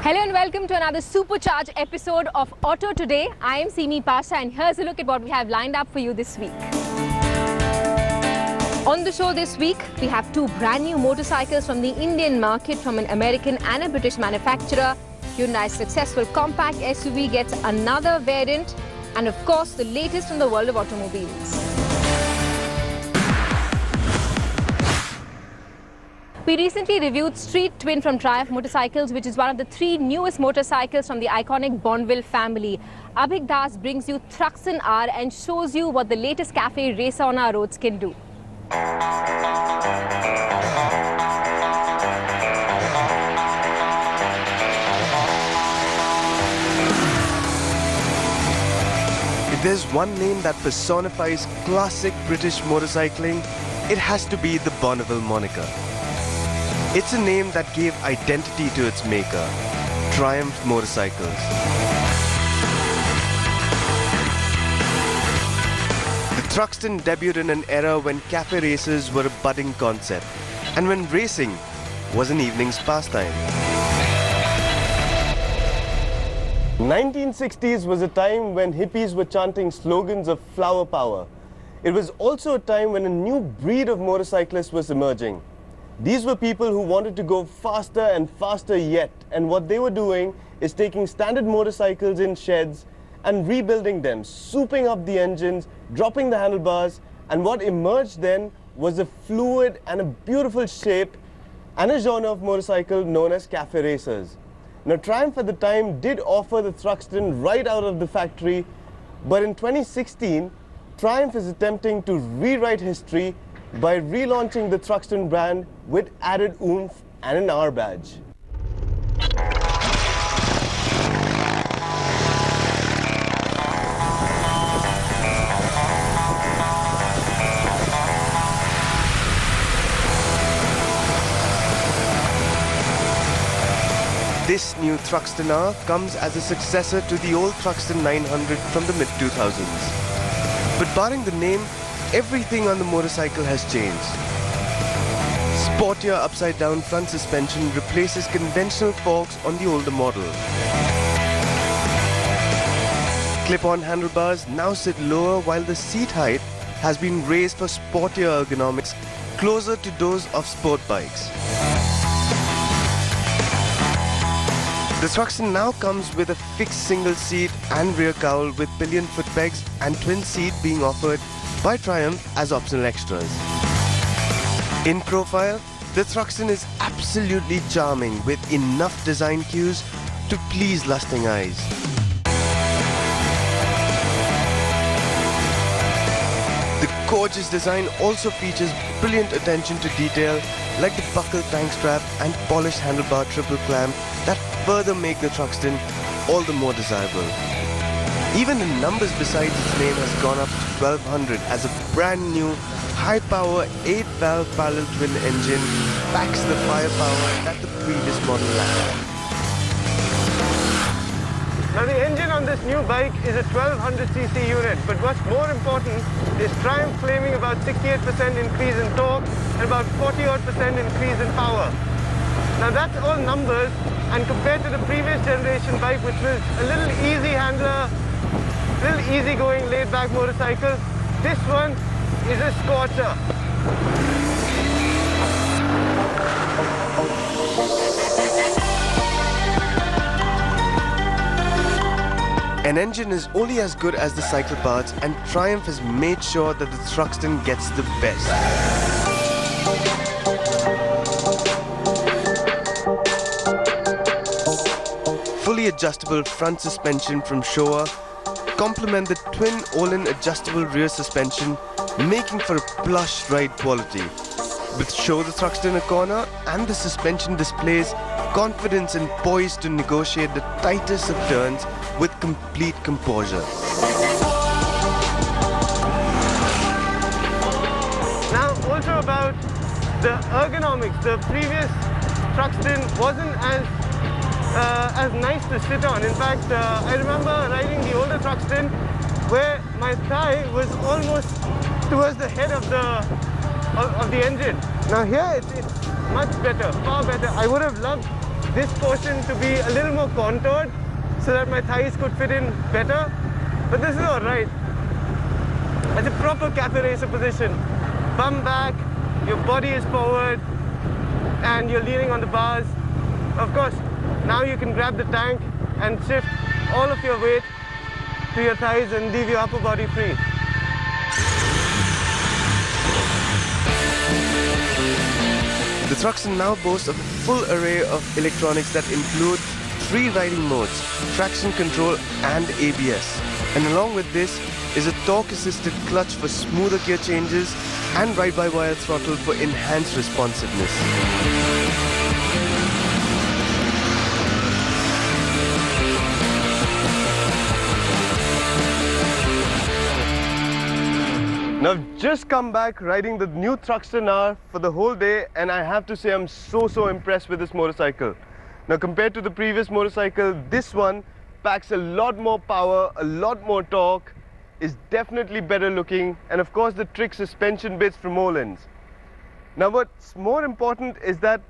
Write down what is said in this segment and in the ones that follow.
Hello and welcome to another supercharged episode of Auto Today. I am Simi Pasha and here's a look at what we have lined up for you this week. On the show this week, we have two brand new motorcycles from the Indian market from an American and a British manufacturer. Hyundai's successful compact SUV gets another variant, and of course the latest in the world of automobiles. We recently reviewed Street Twin from Triumph Motorcycles, which is one of the three newest motorcycles from the iconic Bonneville family. Abhik Das brings you Thruxton R and shows you what the latest cafe racer on our roads can do. If there's one name that personifies classic British motorcycling, it has to be the Bonneville moniker. It's a name that gave identity to its maker, Triumph Motorcycles. The Thruxton debuted in an era when cafe races were a budding concept, and when racing was an evening's pastime. 1960s was a time when hippies were chanting slogans of flower power. It was also a time when a new breed of motorcyclists was emerging. These were people who wanted to go faster and faster yet, and what they were doing is taking standard motorcycles in sheds and rebuilding them, souping up the engines, dropping the handlebars, and what emerged then was a fluid and a beautiful shape and a genre of motorcycle known as cafe racers. Now, Triumph at the time did offer the Thruxton right out of the factory, but in 2016, Triumph is attempting to rewrite history by relaunching the Thruxton brand with added oomph and an R badge. This new Thruxton R comes as a successor to the old Thruxton 900 from the mid-2000s. But barring the name, everything on the motorcycle has changed. Sportier upside-down front suspension replaces conventional forks on the older model. Clip-on handlebars now sit lower, while the seat height has been raised for sportier ergonomics, closer to those of sport bikes. The Thruxton now comes with a fixed single seat and rear cowl with pillion foot pegs and twin seat being offered by Triumph as optional extras. In profile, the Thruxton is absolutely charming with enough design cues to please lusting eyes. The gorgeous design also features brilliant attention to detail, like the buckle tank strap and polished handlebar triple clamp that further make the Thruxton all the more desirable. Even the numbers beside its name has gone up to 1200 as a brand new high-power 8-valve parallel twin engine packs the firepower that the previous model lacked. Now the engine on this new bike is a 1200cc unit, but what's more important is Triumph claiming about 68% increase in torque and about 40-odd% increase in power. Now that's all numbers, and compared to the previous generation bike, which was a little easy handler, little easy-going, laid-back motorcycle, this one is a scorcher. An engine is only as good as the cycle parts, and Triumph has made sure that the Thruxton gets the best. Fully adjustable front suspension from Showa complement the twin Olin adjustable rear suspension, making for a plush ride quality. With Show the Thruxton a corner and the suspension displays confidence and poise to negotiate the tightest of turns with complete composure. Now also about the ergonomics, the previous Thruxton wasn't as nice to sit on. In fact, I remember riding the older Thruxton where my thigh was almost towards the head of the engine. Now here it's much better, far better. I would have loved this portion to be a little more contoured so that my thighs could fit in better. But this is all right. It's a proper cafe racer position. Bum back, your body is forward, and you're leaning on the bars. Of course, now you can grab the tank and shift all of your weight to your thighs and leave your upper body free. The Thruxton now boasts of a full array of electronics that include 3 riding modes, traction control and ABS. And along with this is a torque-assisted clutch for smoother gear changes and ride-by-wire throttle for enhanced responsiveness. Now I've just come back riding the new Thruxton R for the whole day, and I have to say I'm so impressed with this motorcycle. Now compared to the previous motorcycle, this one packs a lot more power, a lot more torque, is definitely better looking, and of course the trick suspension bits from Öhlins. Now what's more important is that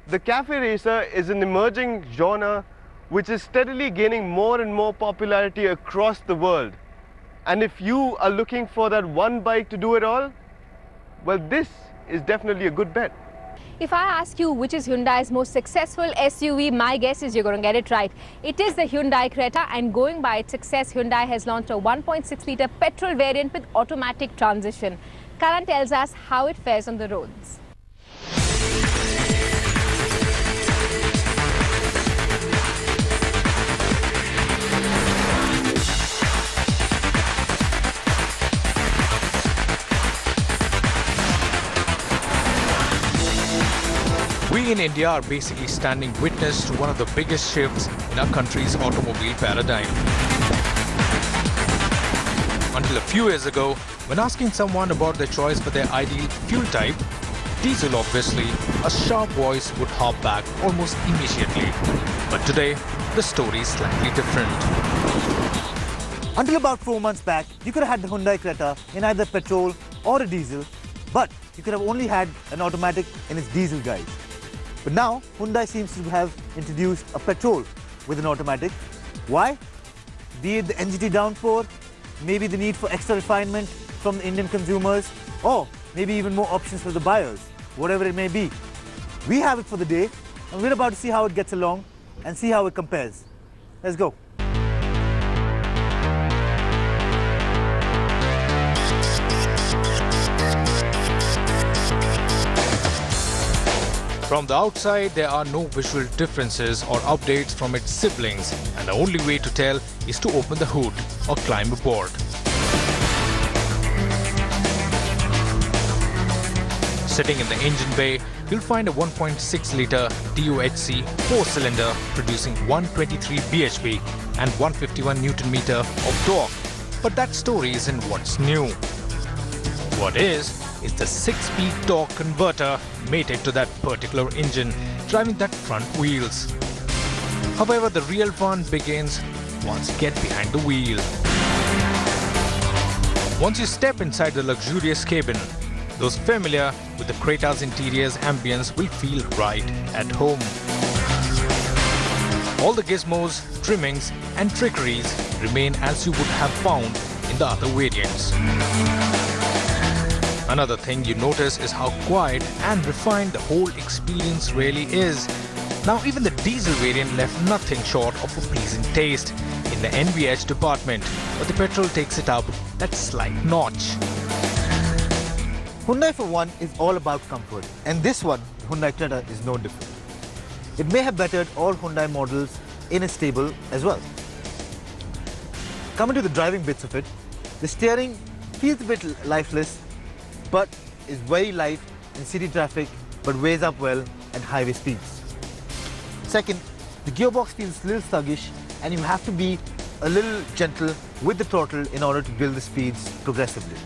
the cafe racer is an emerging genre which is steadily gaining more and more popularity across the world. And if you are looking for that one bike to do it all, well, this is definitely a good bet. If I ask you which is Hyundai's most successful SUV, my guess is you're going to get it right. It is the Hyundai Creta, and going by its success, Hyundai has launched a 1.6-litre petrol variant with automatic transmission. Karan tells us how it fares on the roads. We in India are basically standing witness to one of the biggest shifts in our country's automobile paradigm. Until a few years ago, when asking someone about their choice for their ideal fuel type, diesel obviously, a sharp voice would hop back almost immediately. But today, the story is slightly different. Until about 4 months back, you could have had the Hyundai Creta in either petrol or a diesel, but you could have only had an automatic in its diesel guise. But now, Hyundai seems to have introduced a petrol with an automatic. Why? Be it the NGT downpour, maybe the need for extra refinement from the Indian consumers, or maybe even more options for the buyers, whatever it may be. We have it for the day, and we're about to see how it gets along and see how it compares. Let's go. From the outside, there are no visual differences or updates from its siblings, and the only way to tell is to open the hood or climb aboard. Sitting in the engine bay, you'll find a 1.6-litre DOHC 4-cylinder producing 123 bhp and 151 Nm of torque. But that story isn't what's new. What is the 6-speed torque converter mated to that particular engine, driving that front wheels. However, the real fun begins once you get behind the wheel. Once you step inside the luxurious cabin, those familiar with the Creta's interior's ambience will feel right at home. All the gizmos, trimmings and trickeries remain as you would have found in the other variants. Another thing you notice is how quiet and refined the whole experience really is. Now even the diesel variant left nothing short of a pleasing taste in the NVH department, but the petrol takes it up that slight notch. Hyundai for one is all about comfort, and this one, the Hyundai Creta, is no different. It may have bettered all Hyundai models in its stable as well. Coming to the driving bits of it, the steering feels a bit lifeless, but is very light in city traffic, but weighs up well at highway speeds. Second, the gearbox feels a little sluggish, and you have to be a little gentle with the throttle in order to build the speeds progressively.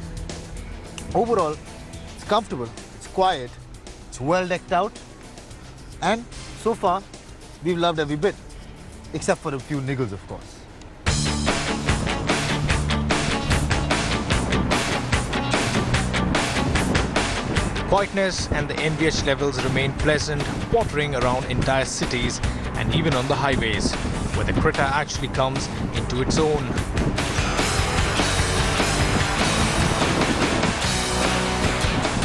Overall, it's comfortable, it's quiet, it's well decked out, and so far, we've loved every bit, except for a few niggles, of course. Quietness and the NVH levels remain pleasant, watering around entire cities, and and even on the highways, where the Creta actually comes into its own.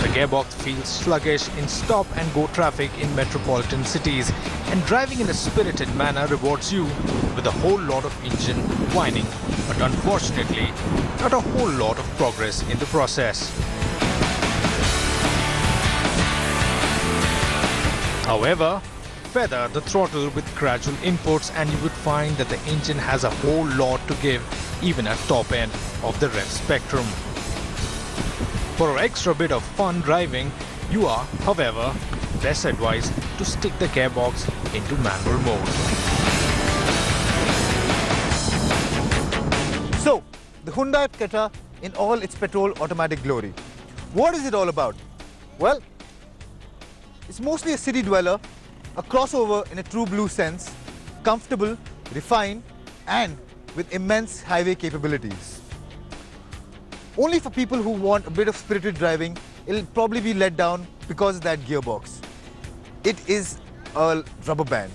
The gearbox feels sluggish in stop-and-go traffic in metropolitan cities, and driving in a spirited manner rewards you with a whole lot of engine whining, but unfortunately, not a whole lot of progress in the process. However, feather the throttle with gradual inputs and you would find that the engine has a whole lot to give, even at top end of the rev spectrum. For an extra bit of fun driving, you are, however, best advised to stick the gearbox into manual mode. So, the Hyundai Creta in all its petrol automatic glory. What is it all about? Well, it's mostly a city dweller, a crossover in a true blue sense, comfortable, refined, and with immense highway capabilities. Only for people who want a bit of spirited driving, it'll probably be let down because of that gearbox. It is a rubber band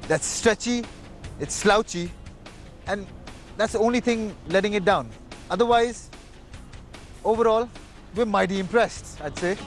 that's stretchy, it's slouchy, and that's the only thing letting it down. Otherwise, overall, we're mighty impressed, I'd say.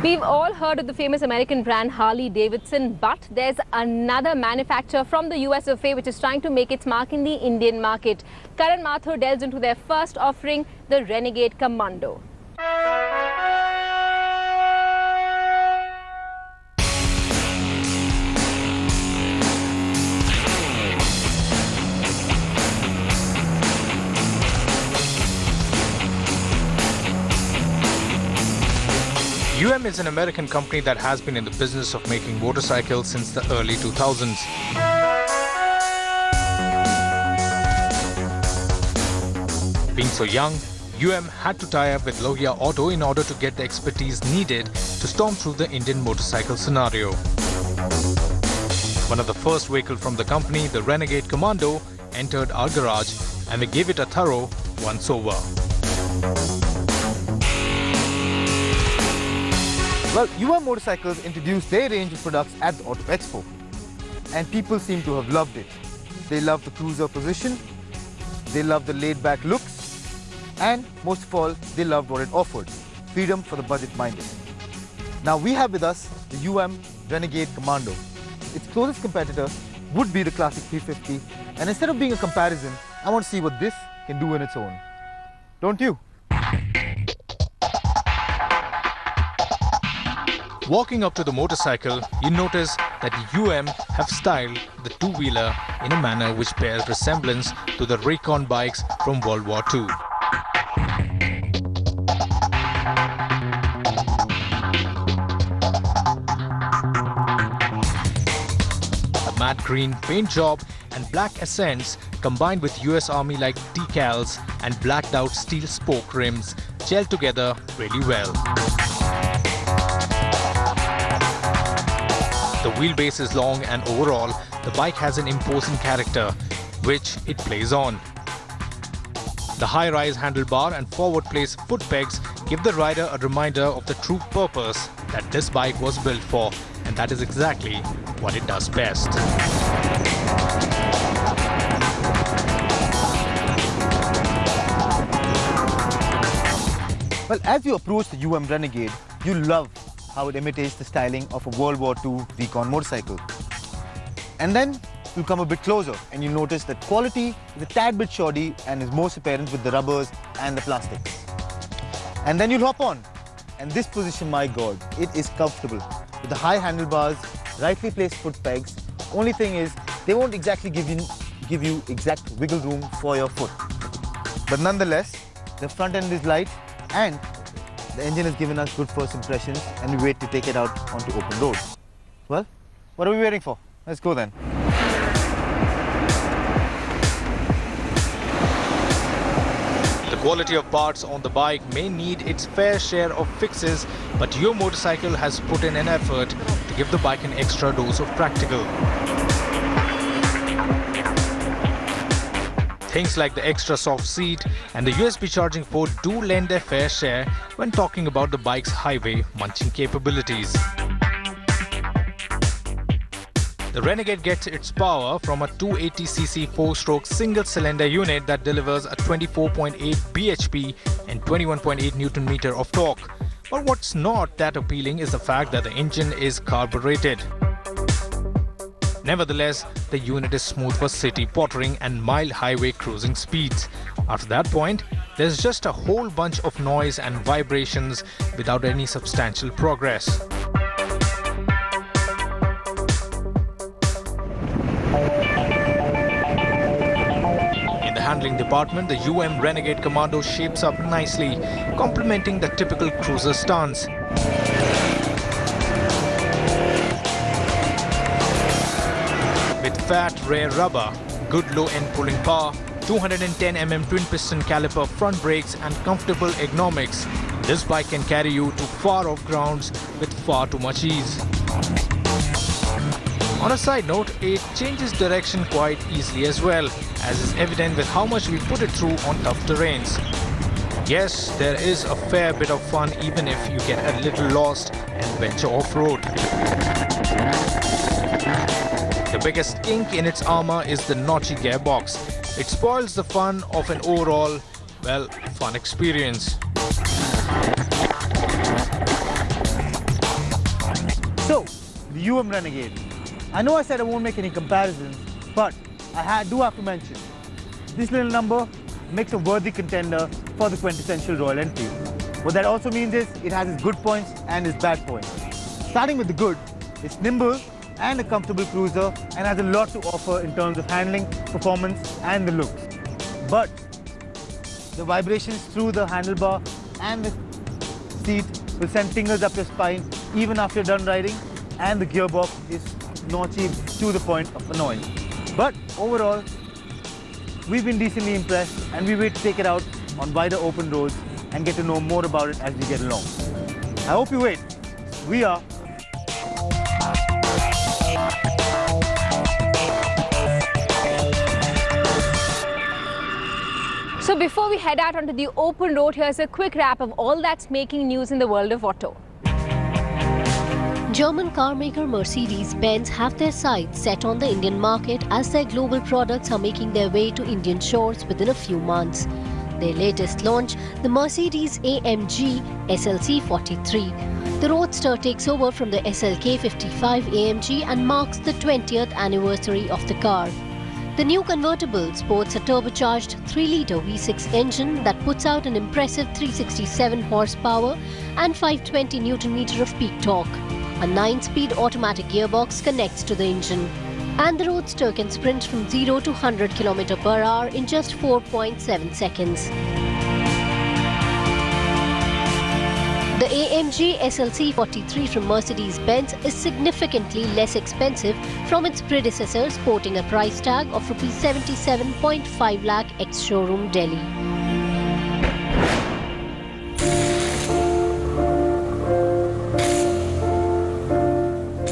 We've all heard of the famous American brand Harley-Davidson, but there's another manufacturer from the US of A which is trying to make its mark in the Indian market. Karan Mathur delves into their first offering, the Renegade Commando. is an American company that has been in the business of making motorcycles since the early 2000s. Being so young, had to tie up with Lohia Auto in order to get the expertise needed to storm through the Indian motorcycle scenario. One of the first vehicles from the company, the Renegade Commando, entered our garage and we gave it a thorough once-over. Well, Motorcycles introduced their range of products at the Auto Expo, and people seem to have loved it. They love the cruiser position, they love the laid-back looks, and most of all, they loved what it offered, freedom for the budget-minded. Now we have with us the Renegade Commando. Its closest competitor would be the classic 350, and instead of being a comparison, I want to see what this can do on its own. Don't you? Walking up to the motorcycle, you notice that have styled the two-wheeler in a manner which bears resemblance to the Recon bikes from World War II. A matte green paint job and black accents combined with US Army like decals and blacked out steel spoke rims gel together really well. The wheelbase is long and overall, the bike has an imposing character, which it plays on. The high-rise handlebar and forward-placed foot pegs give the rider a reminder of the true purpose that this bike was built for, and that is exactly what it does best. Well, as you approach the Renegade, you love how it imitates the styling of a World War II Recon motorcycle. And then you come a bit closer and you notice that quality is a tad bit shoddy and is most apparent with the rubbers and the plastics. And then you'll hop on. And this position, my God, it is comfortable. With the high handlebars, rightly placed foot pegs, only thing is they won't exactly give you exact wiggle room for your foot. But nonetheless, the front end is light and the engine has given us good first impressions, and we wait to take it out onto open roads. Well, what are we waiting for? Let's go then. The quality of parts on the bike may need its fair share of fixes, but your motorcycle has put in an effort to give the bike an extra dose of practical. Things like the extra soft seat and the USB charging port do lend their fair share when talking about the bike's highway munching capabilities. The Renegade gets its power from a 280cc 4-stroke single-cylinder unit that delivers a 24.8 bhp and 21.8 Nm of torque. But what's not that appealing is the fact that the engine is carbureted. Nevertheless, the unit is smooth for city pottering and mild highway cruising speeds. After that point, there's just a whole bunch of noise and vibrations without any substantial progress. In the handling department, the Renegade Commando shapes up nicely, complementing the typical cruiser stance. With fat rear rubber, good low-end pulling power, 210mm twin-piston caliper front brakes and comfortable ergonomics, this bike can carry you to far-off grounds with far too much ease. On a side note, it changes direction quite easily as well, as is evident with how much we put it through on tough terrains. Yes, there is a fair bit of fun even if you get a little lost and venture off-road. The biggest kink in its armor is the notchy gearbox. It spoils the fun of an overall, well, fun experience. So, the Renegade. I know I said I won't make any comparisons, but I do have to mention, this little number makes a worthy contender for the quintessential Royal Enfield. What that also means is it has its good points and its bad points. Starting with the good, it's nimble and a comfortable cruiser and has a lot to offer in terms of handling, performance and the look. But the vibrations through the handlebar and the seat will send tingles up your spine even after you're done riding, and the gearbox is notchy to the point of annoying. But overall, we've been decently impressed and we wait to take it out on wider open roads and get to know more about it as we get along. I hope you wait. We are. So before we head out onto the open road, here's a quick wrap of all that's making news in the world of auto. German car maker Mercedes-Benz have their sights set on the Indian market as their global products are making their way to Indian shores within a few months. Their latest launch, the Mercedes-AMG SLC 43. The Roadster takes over from the SLK 55 AMG and marks the 20th anniversary of the car. The new convertible sports a turbocharged 3-litre V6 engine that puts out an impressive 367 horsepower and 520 Nm of peak torque. A 9-speed automatic gearbox connects to the engine. And the Roadster can sprint from 0 to 100 km/h in just 4.7 seconds. The AMG SLC 43 from Mercedes-Benz is significantly less expensive from its predecessor, sporting a price tag of Rs 77.5 lakh ex-showroom Delhi.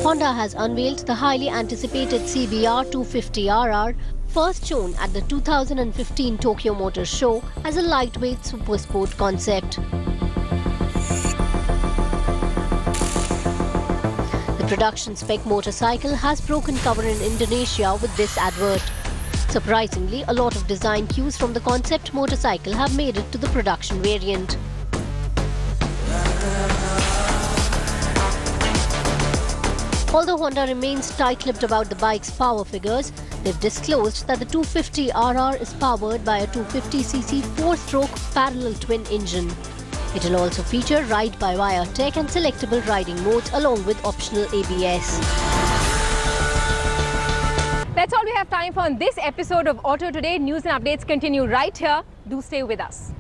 Honda has unveiled the highly anticipated CBR 250RR, first shown at the 2015 Tokyo Motor Show as a lightweight supersport concept. The production spec motorcycle has broken cover in Indonesia with this advert. Surprisingly, a lot of design cues from the concept motorcycle have made it to the production variant. Although Honda remains tight-lipped about the bike's power figures, they've disclosed that the 250RR is powered by a 250cc 4-stroke parallel twin engine. It will also feature ride-by-wire tech and selectable riding modes along with optional ABS. That's all we have time for on this episode of Auto Today. News and updates continue right here. Do stay with us.